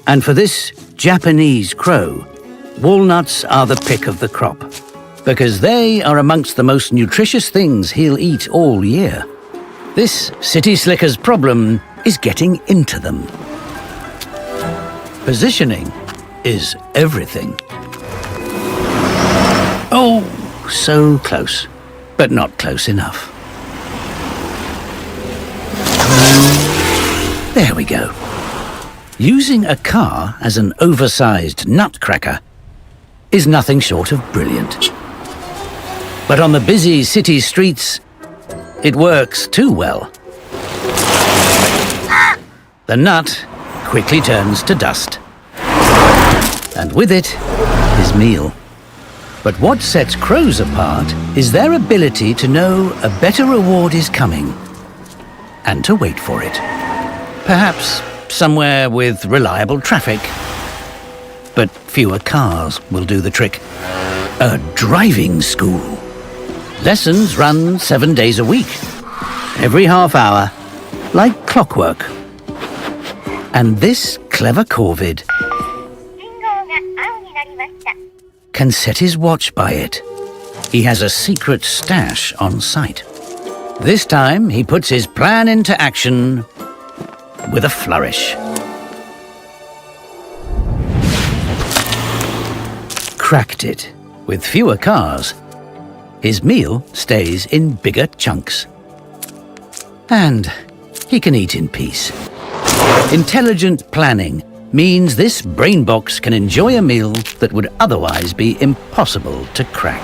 And for this Japanese crow, walnuts are the pick of the crop, because they are amongst the most nutritious things he'll eat all year. This city slicker's problem is getting into them. Positioning is everything. Oh, so close, but not close enough. There we go. Using a car as an oversized nutcracker is nothing short of brilliant. But on the busy city streets, it works too well. The nut quickly turns to dust. And with it, his meal. But what sets crows apart is their ability to know a better reward is coming and to wait for it. Perhaps somewhere with reliable traffic. But fewer cars will do the trick. A driving school. Lessons run 7 days a week, every half hour, like clockwork. And this clever corvid can set his watch by it. He has a secret stash on site. This time he puts his plan into action with a flourish. Cracked it. With fewer cars, his meal stays in bigger chunks. And he can eat in peace. Intelligent planning means this brain box can enjoy a meal that would otherwise be impossible to crack.